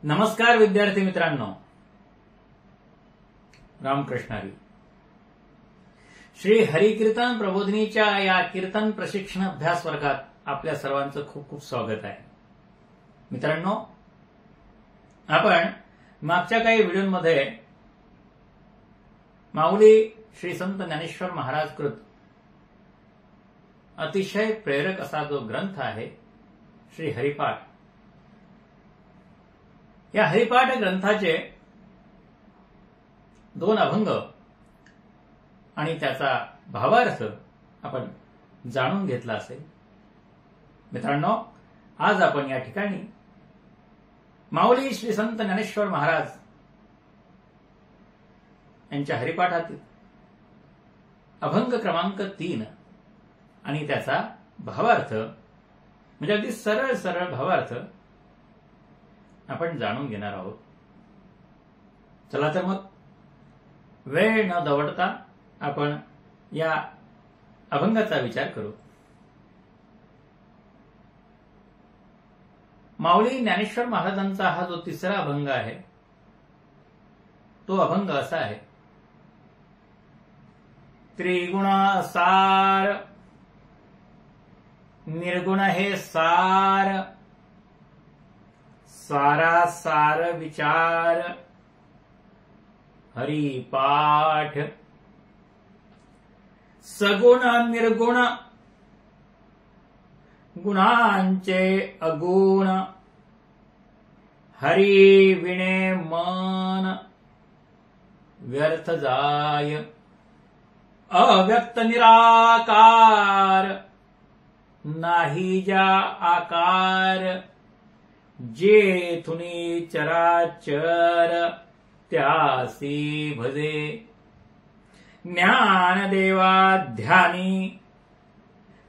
नमस्कार विद्यार्थी मित्रांनो, रामकृष्ण हरी. श्री हरिकीर्तन प्रबोधिनीच्या या कीर्तन प्रशिक्षण अभ्यास वर्गात आपल्या सर्वांचं खूप खूप स्वागत आहे. मित्रांनो, आपण मागच्या काही व्हिडिओमध्ये माऊली श्री संत ज्ञानेश्वर महाराज कृत अतिशय प्रेरक असा जो ग्रंथ आहे श्री हरिपाठ, या हरिपाठ ग्रंथाचे 2 अभंग आणि त्याचा भावार्थ आपण जाणून घेतला असेल. मित्रांनो, आज आपण या ठिकाणी माऊली श्री संत ज्ञानेश्वर महाराज यांच्या हरिपाठातील अभंग क्रमांक 3 आणि त्याचा भावार्थ म्हणजे अगदी सरळ सरळ भावार्थ आपण जाणून घेणार आहोत. चला तर मग वेळ न दवडता आपण या अभंगाचा विचार करू. माऊली ज्ञानेश्वर महाराजांचा हा जो 3रा अभंग आहे तो अभंग असा आहे. त्रिगुण सार, निर्गुण हे सार, सारा सार विचार हरिपाठ. सगुण निर्गुण गुणांचे अगुण, हरी विणे मन व्यर्थ जाय. अव्यक्त निराकार, नाही ज्या आकार, जेथुनी चराचर त्यासी भजे. ज्ञानदेवा ध्यानी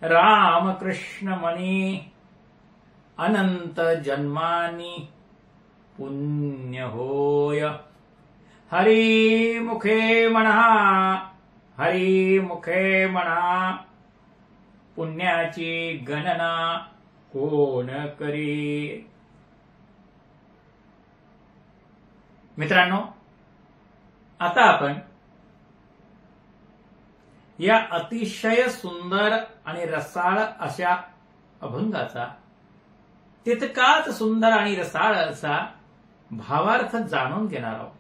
रामकृष्ण मनी, अनंत जन्मानी पुण्य होय. हरी मुखे म्हणा, हरी मुखे म्हणा, पुण्याची गणना कोण करी. मित्रांनो, आता आपण या अतिशय सुंदर आणि रसाळ अशा अभंगाचा तितकाच सुंदर आणि रसाळ असा भावार्थ जाणून घेणार आहोत.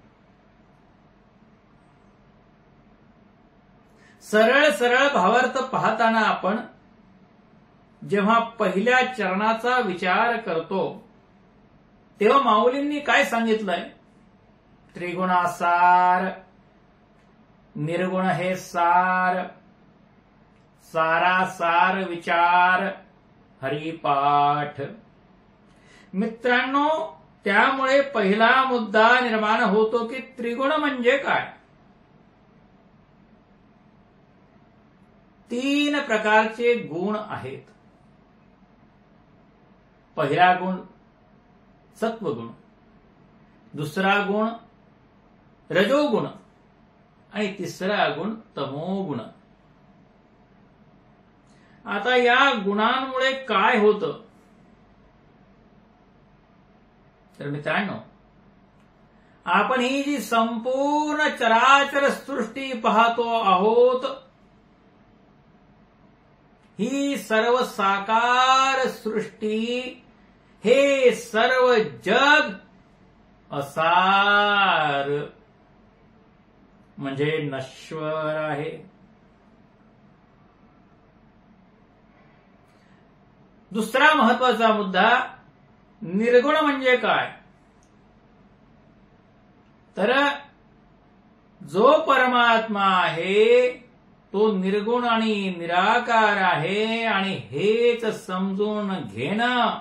सरळ सरळ भावार्थ पाहताना आपण जेव्हा पहिल्या चरणाचा विचार करतो तेव्हा माऊलींनी काय सांगितलंय? त्रिगुणासार, निर्गुण हे सार, सारा सार विचार हरिपाठ. मित्रांनो, त्यामुळे पहिला मुद्दा निर्माण होतो की त्रिगुण म्हणजे काय. 3 प्रकारचे गुण आहेत. पहिला गुण सत्वगुण, दुसरा गुण रजोगुण आणि 3रा गुण तमोगुण. आता या गुणांमुळे काय होतं? तर मित्रांनो, आपण ही जी संपूर्ण चराचर सृष्टी पाहतो आहोत, ही सर्व साकार सृष्टी, हे सर्व जग असार म्हणजे नश्वर आहे. दुसरा महत्वाचा मुद्दा निर्गुण म्हणजे काय? तर जो परमात्मा आहे तो निर्गुण आणि निराकार आहे आणि हेच समजून घेणं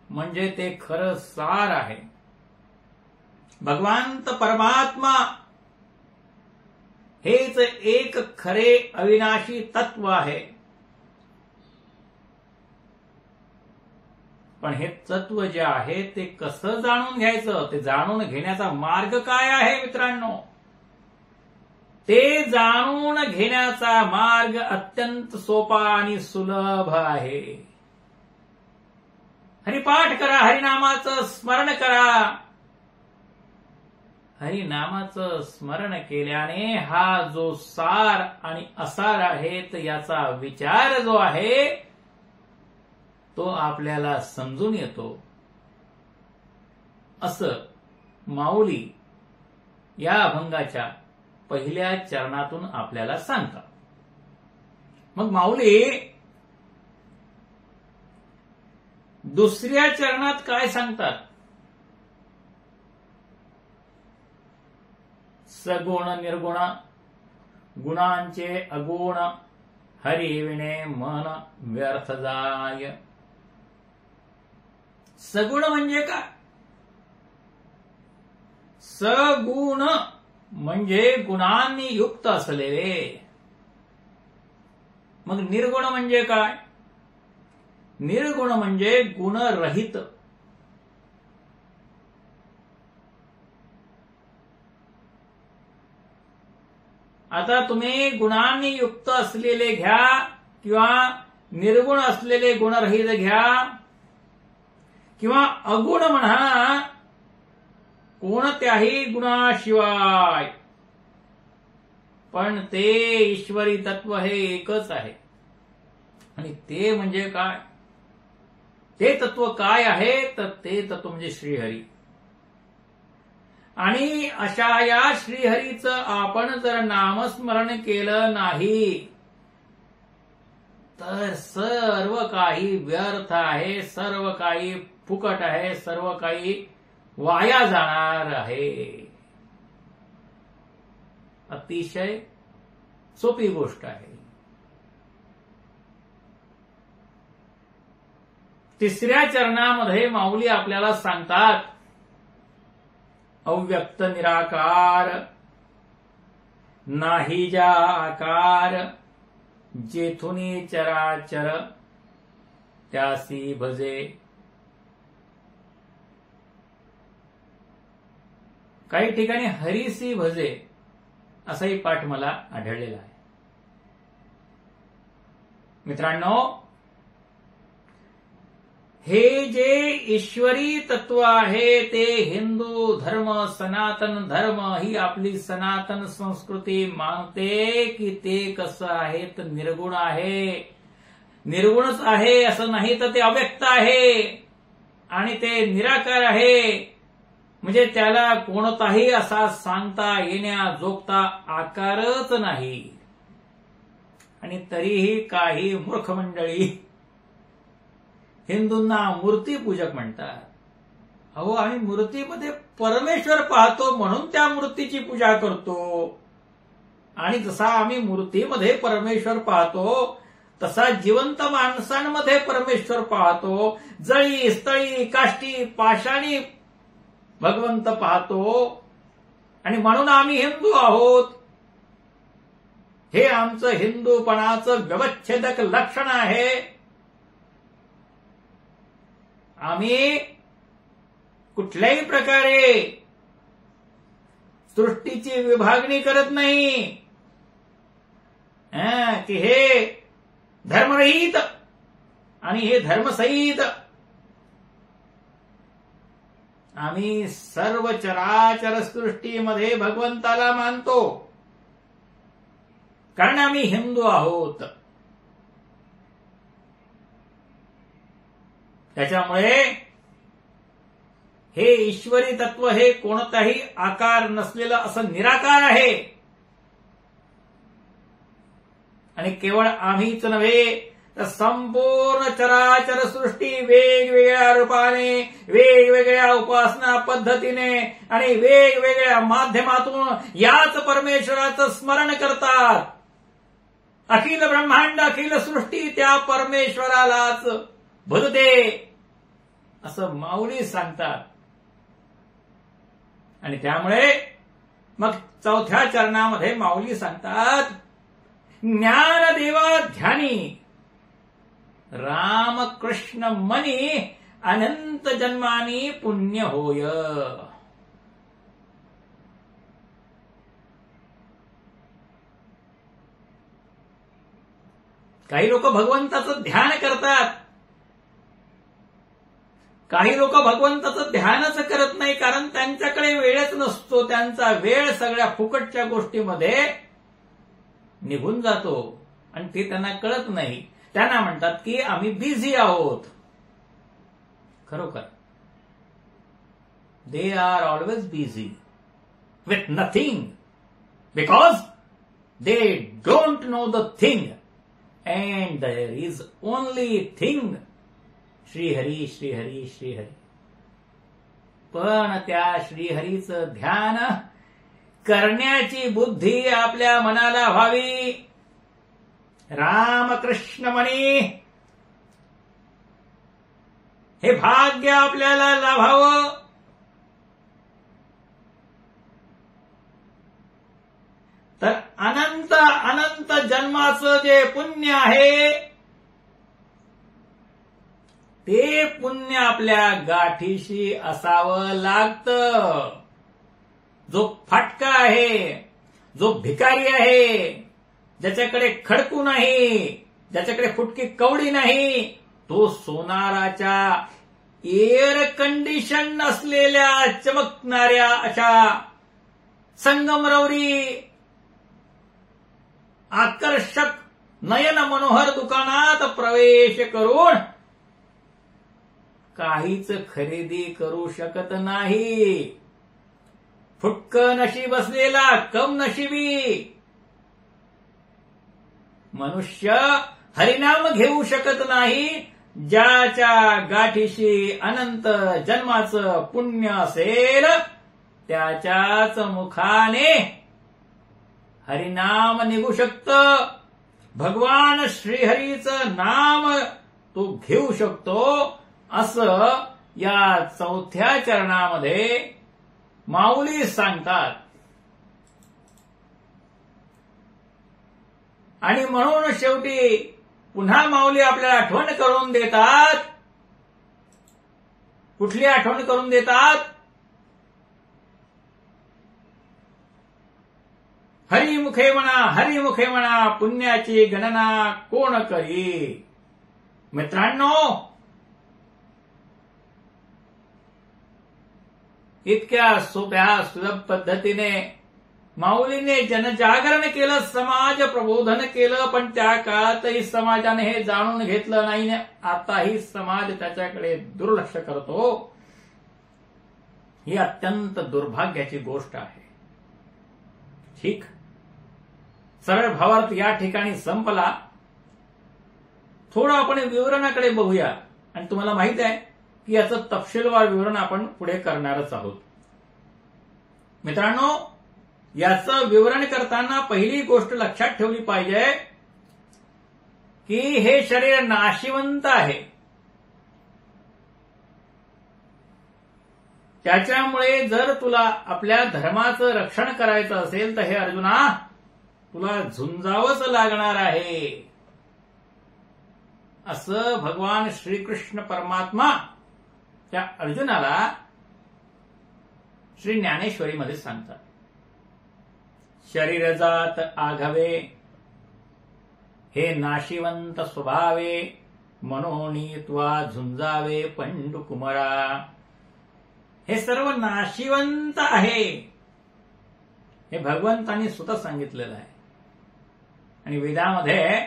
म्हणजे ते खरं सार आहे. भगवंत परमात्मा हेच एक खरे अविनाशी तत्व आहे. पण हे तत्व जे आहे ते कसं जाणून घ्यायचं, ते जाणून घेण्याचा मार्ग काय आहे? मित्रांनो, ते जाणून घेण्याचा मार्ग अत्यंत सोपा आणि सुलभ आहे. हरिपाठ करा, हरिनामाचं स्मरण करा. हरिनामाचं स्मरण केल्याने हा जो सार आणि असार आहेत याचा विचार जो आहे तो आपल्याला समजून येतो, असं माऊली या अभंगाच्या पहिल्या चरणातून आपल्याला सांगतात. मग माऊली दुसऱ्या चरणात काय सांगतात? सगुण निर्गुण गुणांचे अगुण हरिविणे मन व्यर्थ जाय. सगुण म्हणजे काय? सगुण म्हणजे गुणांनी युक्त असलेले. मग निर्गुण म्हणजे काय? निर्गुण म्हणजे गुणरहित. आता तुम्ही गुणांनी युक्त असलेले घ्या किंवा निर्गुण असलेले गुणरहित घ्या किंवा अगुण म्हणा, कोणत्याही गुणाशिवाय, पण ते ईश्वरी तत्व हे एकच आहे. आणि ते म्हणजे काय? ते तत्व काय आहे? तर ते तत्व म्हणजे श्रीहरी. आणि अशा या श्रीहरीचं आपण जर नामस्मरण केलं नाही तर सर्व काही व्यर्थ आहे, सर्व काही फुकट आहे, सर्व काही वाया जाणार आहे. अतिशय सोपी गोष्ट आहे. तिसऱ्या चरणामध्ये माऊली आपल्याला सांगतात, अव्यक्त निराकार नाही जा आकार जेथुनी चराचर त्यासी भजे. काही ठिकाणी हरीसी भजे असाही पाठ मला आढळलेला आहे. मित्रांनो, हे जे ईश्वरी तत्व आहे ते हिंदू धर्म, सनातन धर्म ही आपली सनातन संस्कृती मानते की ते कसं आहे तर निर्गुण आहे. निर्गुणच आहे असं नाही तर ते अव्यक्त आहे आणि ते निराकार आहे. म्हणजे त्याला कोणताही असा सांगता येण्याजोगता आकारच नाही. आणि तरीही काही मूर्ख मंडळी हिंदूंना मूर्तीपूजक म्हणतात. अहो, आम्ही मूर्तीमध्ये परमेश्वर पाहतो म्हणून त्या मूर्तीची पूजा करतो. आणि जसा आम्ही मूर्तीमध्ये परमेश्वर पाहतो तसा जिवंत माणसांमध्ये परमेश्वर पाहतो. जळी स्थळी काष्टी पाषाणी भगवंत पाहतो. आणि म्हणून आम्ही हिंदू आहोत. हे आमचं हिंदूपणाचं व्यवच्छेदक लक्षण आहे. आम्ही कुठल्याही प्रकारे सृष्टीची विभागणी करत नाही की हे धर्मरहित आणि हे धर्मसहित. आम्ही सर्व चराचर सृष्टीमध्ये भगवंताला मानतो कारण आम्ही हिंदू आहोत. त्याच्यामुळे हे ईश्वरी तत्व हे कोणताही आकार नसलेलं असं निराकार आहे. आणि केवळ आम्हीच नव्हे तर संपूर्ण चराचर सृष्टी वेगवेगळ्या रूपाने, वेगवेगळ्या उपासना पद्धतीने आणि वेगवेगळ्या माध्यमातून याच परमेश्वराचं स्मरण करतात. अखिल ब्रह्मांड, अखिल सृष्टी त्या परमेश्वरालाच भजते असं माऊली सांगतात. आणि त्यामुळे मग चौथ्या चरणामध्ये माऊली सांगतात, ज्ञानदेवा ध्यानी रामकृष्ण मनी अनंत जन्मानी पुण्य होय. काही लोक भगवंताचं ध्यान करतात काही लोक भगवंताचं ध्यानच करत नाही, कारण त्यांच्याकडे वेळच नसतो. त्यांचा वेळ सगळ्या फुकटच्या गोष्टीमध्ये निघून जातो आणि ते त्यांना कळत नाही. त्यांना म्हणतात की आम्ही बिझी आहोत. खरोखर they are always busy with nothing, because they don't know the thing and there is only thing. Shrihari Shrihari Shrihari. पण त्या श्रीहरीचं ध्यान करण्याची बुद्धी आपल्या मनाला व्हावी. रामकृष्ण म्हणे हे भाग्य आपल्याला लाभावं. तर अनंत अनंत जन्माचं जे पुण्य आहे ते पुण्य आपल्या गाठीशी असावं लागतं. जो फाटका आहे, जो भिकारी आहे, ज्याच्याकडे खडकू नाही, ज्याच्याकडे फुटकी कवडी नाही, तो सोनाराच्या एअर कंडिशन नसलेल्या चमकणाऱ्या अशा संगमरवरी आकर्षक नयन मनोहर दुकानात प्रवेश करून काहीच खरेदी करू शकत नाही. फुटक नशीब असलेला कम नशिबी मनुष्य हरिनाम घेऊ शकत नाही. ज्याच्या गाठीशी अनंत जन्माचं पुण्य असेल त्याच्याच मुखाने हरिनाम निघू शकतं. भगवान श्रीहरीचं नाम तो घेऊ शकतो. असं या चौथ्या चरणामध्ये माऊली सांगतात. आणि म्हणून शेवटी पुन्हा माऊली आपल्याला आठवण करून देतात. कुठली आठवण करून देतात? हरिमुखे म्हणा, हरिमुखे म्हणा, पुण्याची गणना कोण करी. मित्रांनो, इतक्या सोप्या सुलभ पद्धतीने माऊलीने जनजागरण केलं, समाज प्रबोधन केलं. पण त्या काळातही समाजाने हे जाणून घेतलं नाही. आताही समाज त्याच्याकडे दुर्लक्ष करतो. ही अत्यंत दुर्भाग्याची गोष्ट आहे. ठीक, सरळ भावार्थ या ठिकाणी संपला. थोडं आपण विवरणाकडे बघूया. आणि तुम्हाला माहित आहे की याचं तपशीलवार विवरण आपण पुढे करणारच आहोत. मित्रांनो, याचं विवरण करताना पहिली गोष्ट लक्षात ठेवली पाहिजे की हे शरीर नाशिवंत आहे. त्याच्यामुळे जर तुला आपल्या धर्माचं रक्षण करायचं असेल तर हे अर्जुना तुला झुंजावंच लागणार आहे. असं भगवान श्रीकृष्ण परमात्मा त्या अर्जुनाला श्री ज्ञानेश्वरीमध्ये सांगतात. शरीर जात आघवे हे नाशिवंत स्वभावे मनोनी त्वा झुंजावे पंडुकुमरा. हे सर्व नाशिवंत आहे हे भगवंतांनी स्वतः सांगितलेलं आहे. आणि वेदामध्ये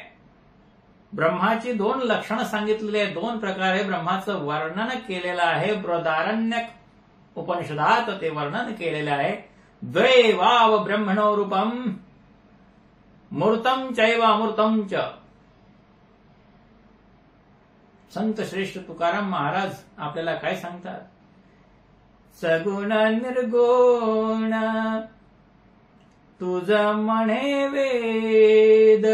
ब्रह्माची 2 लक्षणं सांगितलेली आहे. 2 प्रकारे ब्रह्माचं वर्णन केलेलं आहे. बृहदारण्यक उपनिषदात ते वर्णन केलेलं आहे. द्वै वाव ब्रह्मणो रूपम मूर्तम चैव अमूर्तम च. संत श्रेष्ठ तुकाराम महाराज आपल्याला काय सांगतात? सगुण निर्गुण तुझ म्हणे वेद,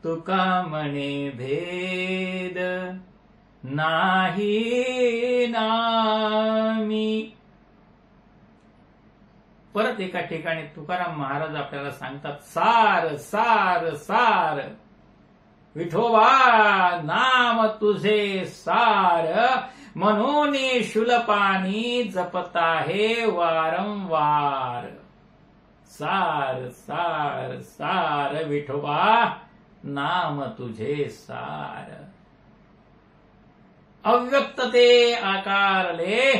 तुका म्हणे भेद नाही नामी. परत एका ठिकाणी तुकाराम महाराज आपल्याला सांगतात, सार सार सार विठोबा नाम तुझे सार, म्हणून शुलपानी जपत आहे वारंवार. सार सार सार विठोबा नाम तुझे सार. अव्यक्त ते आकारले,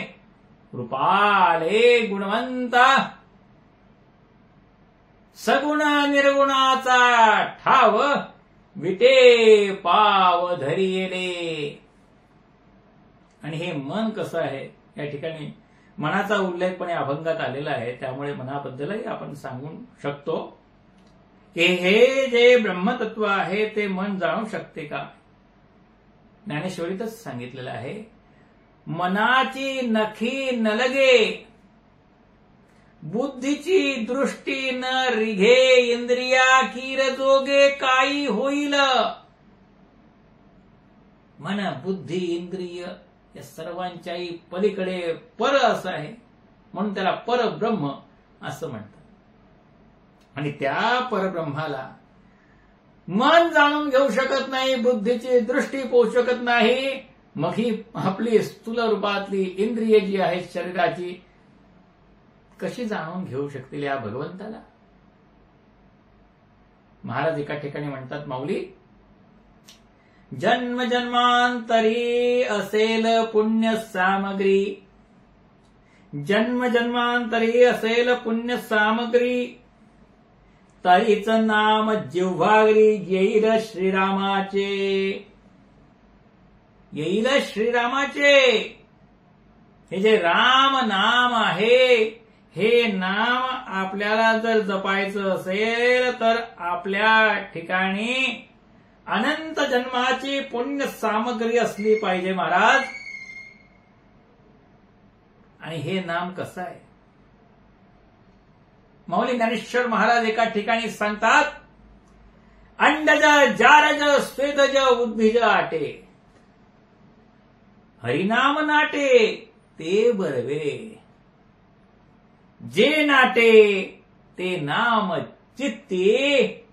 रूपाले गुणवंता, सगुण निर्गुणाचा ठाव, विटे पाव धरिले. आणि हे मन कसं आहे, या ठिकाणी मनाचा उल्लेख पण या अभंगात आलेला आहे. त्यामुळे मनाबद्दलही आपण सांगू शकतो की हे जे ब्रह्मतत्व आहे ते मन जाणू शकते का? ज्ञानेश्वरीतच सांगितलेलं आहे, मनाची नखी न लगे, बुद्धीची दृष्टी न रिघे, इंद्रिया कीर जोगे काही होईल. मन, बुद्धी, इंद्रिय या सर्वांच्याही पलीकडे पर असं आहे, म्हणून त्याला परब्रह्म असं म्हणतात. आणि त्या परब्रह्माला मन जाणून घेऊ शकत नाही, बुद्धीची दृष्टी पोहोचू शकत नाही. मग ही आपली स्थूल रूपातली इंद्रिय जी आहे शरीराची कशी जाणून घेऊ शकतील या भगवंताला? महाराज एका ठिकाणी म्हणतात, माऊली, जन्म जन्मांतरी असेल पुण्य सामग्री, जन्म जन्मांतरी असेल पुण्य सामग्री, तरीच नाम जिव्हागरी येईल श्रीरामाचे, येईल श्रीरामाचे. हे जे राम नाम आहे, हे नाम आपल्याला जर जपायचं असेल तर आपल्या ठिकाणी अनंत जन्माची पुण्य सामग्री असली पाहिजे महाराज. आणि हे नाम कसं आहे? माऊली ज्ञानेश्वर महाराज एका ठिकाणी सांगतात, अंडज जारज स्वेदज उद्भिज आटे, हरिनाम नाटे ते बरवे, जे नाटे ते नाम चित्ती,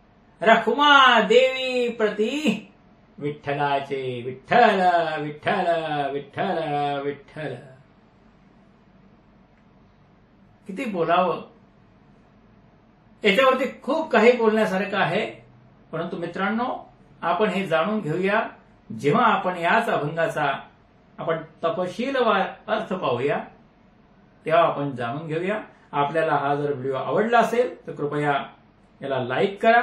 रखुमा देवी प्रती विठ्ठलाचे, विठ्ठल विठ्ठल विठ्ठल विठ्ठल. किती बोलावं, याच्यावरती खूप काही बोलण्यासारखं आहे. परंतु मित्रांनो, आपण हे जाणून घेऊया जेव्हा आपण याच अभंगाचा आपण तपशीलवार अर्थ पाहूया, तेव्हा आपण जाणून घेऊया. आपल्याला हा जर व्हिडिओ आवडला असेल तर कृपया याला लाईक करा,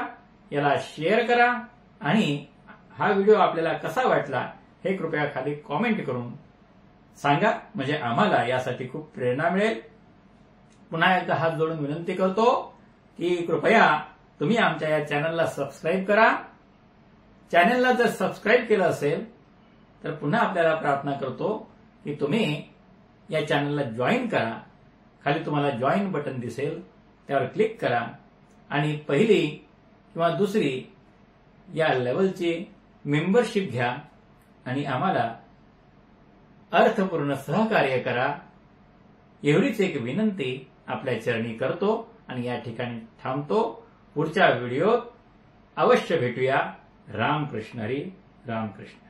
याला शेअर करा आणि हा व्हिडिओ आपल्याला कसा वाटला हे कृपया खाली कॉमेंट करून सांगा, म्हणजे आम्हाला यासाठी खूप प्रेरणा मिळेल. पुन्हा एकदा हात जोडून विनंती करतो की कृपया तुम्ही आमच्या या चॅनलला सबस्क्राईब करा. चॅनलला जर सबस्क्राईब केलं असेल तर पुन्हा आपल्याला प्रार्थना करतो की तुम्ही या चॅनलला जॉईन करा. खाली तुम्हाला जॉईन बटन दिसेल, त्यावर क्लिक करा आणि पहिली किंवा दुसरी या लेवलची मेंबरशिप घ्या आणि आम्हाला अर्थपूर्ण सहकार्य करा. एवढीच एक विनंती आपल्या चरणी करतो आणि या ठिकाणी थांबतो. पुढच्या व्हिडिओत अवश्य भेटूया. रामकृष्ण हरी, रामकृष्ण.